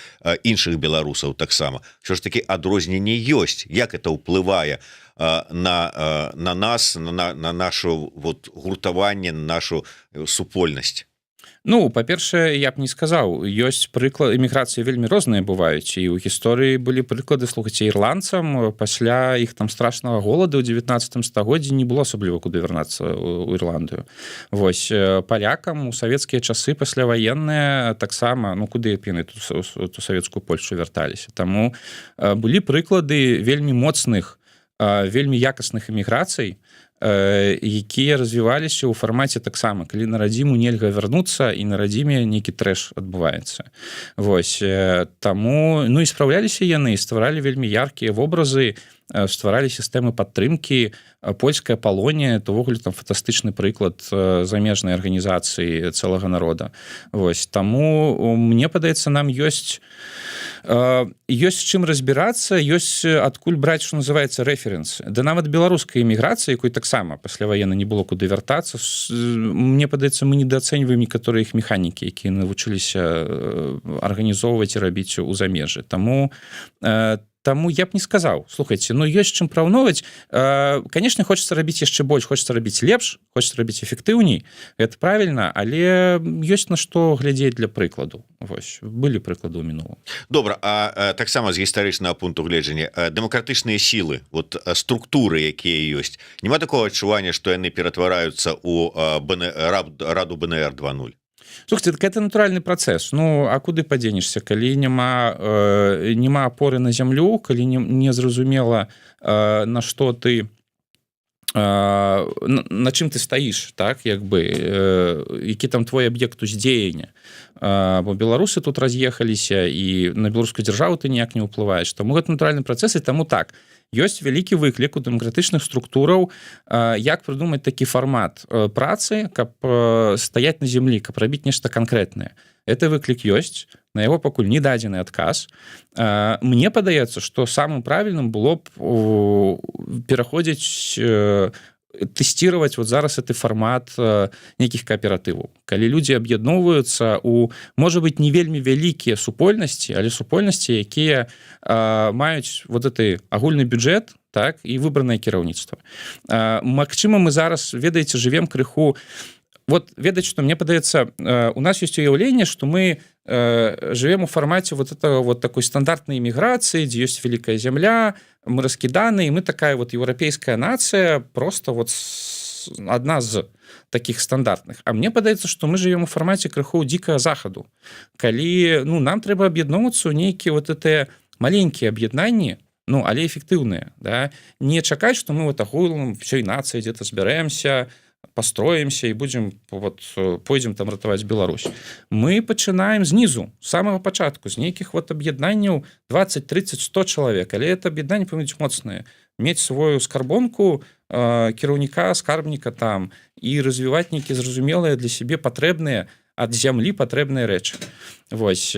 іншых беларусаў таксама. Що ж таки адрозненне ёсць, як это ўплывае на нас, на нашу вот гуртаванне, на нашу супольнасць. Ну, па-першае, я б не сказаў, ёсць прыклад, эміграцыі вельмі розныя бываюць, і ў гісторыі былі прыклады, слухайце, ірландцам пасля іх там страшнага голоду ў 19 стагоддзі не было асабліва куды вярнацца ў Ірландыю. Вось, палякам у савецкія часы пасляваенныя таксама, ну, куды яны ту савецкую Польшу вярталіся. Таму былі прыклады вельмі моцных, вельмі якасных эміграцый, якія развіваліся ў фармаце таксама, калі на радзіму нельга вярнуцца і на радзіме нейкі трэш адбываецца. Вось, таму, ну і спраўляліся яны, стваралі вельмі яркія вобразы, стваралі сістэмы падтрымкі. Польская Палонія, то ўвогуле там фантастычны прыклад замежнай арганізацыі цэлага народа. Вось, таму мне падаецца, нам ёсць з чым разбірацца, ёсць адкуль браць, што называецца, рэферэнс. Да нават беларускай эміграцыі, якой таксама пасляваенна не было куды вяртацца, мне падаецца, мы недаацэньваем некаторыя іх механікі, якія навучыліся арганізоўваць і рабіць у замежжы. Таму я б не сказаў, слухайце, ну ёсць чым параўноўваць. Канешне, хочацца рабіць яшчэ больш, хочацца рабіць лепш, хочацца рабіць эфектыўней, гэта правільна, але ёсць на што глядзець для прыкладу. Вось, былі прыклады ў мінулым. Добра, а таксама з гістарычнага пункту гледжання, дэмакратычныя сілы, вот структуры, якія ёсць, няма такого адчування, што яны ператвараюцца ў Раду БНР 2.0? Слухайте, так это натуральны працэс. Ну, а куды падзенешся, калі няма апоры на зямлю, калі не зразумела, на што ты, на чым ты стаіш, так, як бы, які там твой аб'ект уздзеяння. Бо беларусы тут раз'ехаліся, і на беларускую дзяржаву ты ніяк не ўплываеш. Таму гэта натуральны працэс, і таму так. Ёсць вялікі выклік у дэмакратычных структураў, як прыдумаць такі фармат працы, каб стаяць на зямлі, каб рабіць нешта канкрэтнае. Гэты выклік ёсць, на яго пакуль не дадзены адказ. Мне падаецца, што самым правільным было б пераходзіць, тэсціраваць вот зараз гэты фармат нейкіх кааператываў. Калі людзі аб'ядноўваюцца у, можа быць, не вельмі вялікія супольнасці, але супольнасці, якія маюць вот гэты агульны бюджэт, так, і выбранае кіраўніцтва. Магчыма, мы зараз, ведаеце, жывем крыху. Вот, ведаць, што мне падаецца, у нас ёсць уяўленне, што мы живем у фармаце вот этого вот такой стандартной иммиграции, где есть великая земля, мы раскиданы, и мы такая вот европейская нация, просто вот одна з таких стандартных. А мне падаецца, што мы живем у фармаце крыху дзікага захаду. Калі, ну, нам трэба аб'ядноўвацца ў нейкія вот гэтыя маленькія аб'яднанні, ну, але эффектыўныя, да? Не чакаць, што мы вот агулам всёй нацыі дзе-то збяремся, построимся и будем, вот, пойдем там ратаваць Беларусь. Мы пачынаем знізу, з самага пачатку, з нейкіх вот аб'яднанняў 20, 30, 100 чалавек, але это аб'яднанне павінны быць моцныя. Мець свою скарбонку кіраўніка, скарбніка там і развіваць нейкія зразумелыя для сябе патрэбныя ад зямлі патрэбныя рэчы. Вось,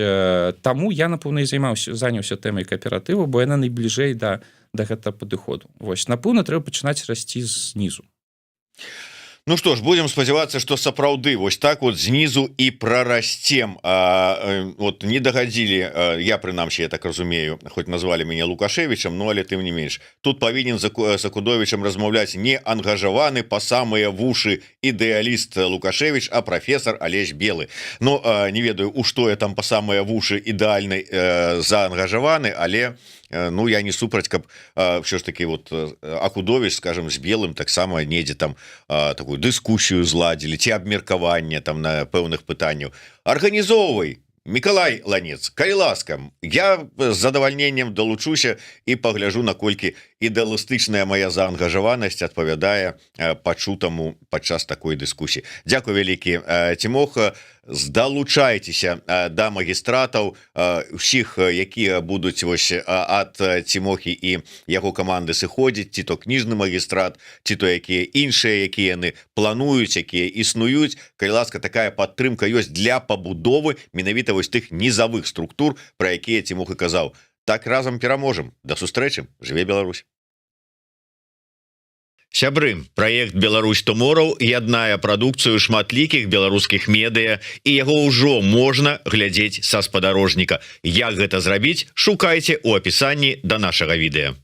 таму я, напэўна, і заняўся тэмай кааператыву, бо яна найбліжэй да гэтага падыходу. Вось, напэўна, трэба пачынаць расці знізу. Ну что ж, будем спадзявацца, что сапраўды вось так вот знизу и прорастем. Вот не догодили, я прынамсі, я так разумею, хоть назвали меня Лукашевичем, но але тым не менш, тут повинен за Кудовичем размаўляць не ангажаваны по самые вуши ідэаліст Лукашевич, а профессор Олесь Белы. Ну не ведаю, у что я там по самые вуши ідэальны заангажаваны, але ну я не супраць, каб все ж таки вот Акудович, скажем, с Белым таксама недзе там такую дыскусію зладзілі ці абмеркаванне там на пэўных пытанняў. Арганізоўвай, Миколай Ланец, калі ласка, я з задавальненнем далучуся і пагляжу, наколькі ідэалістычная моя заангажаванасць адпавядае пачутаму падчас такой дыскусіі. Дзякуй вялікі, Тимоха. Далучайцеся да магістратаў усіх, якія будуць вось ад Тимохі і яго каманды сыходзіць, ці то кніжны магістрат, ці то якія іншыя, якія яны плануюць, якія існуюць. Калі ласка, такая падтрымка ёсць для пабудовы менавіта вось тых нізавых структур, пра якія Тимоха казаў. Так разам пераможам. Да сустрэчы, жыве Беларусь. Сябры, праект Беларусь Tomorrow яднае прадукцыю шматлікіх беларускіх медыа, і яго ўжо можна глядзець са спадарожніка. Як гэта зрабіць, шукайце ў апісанні да нашага відэа.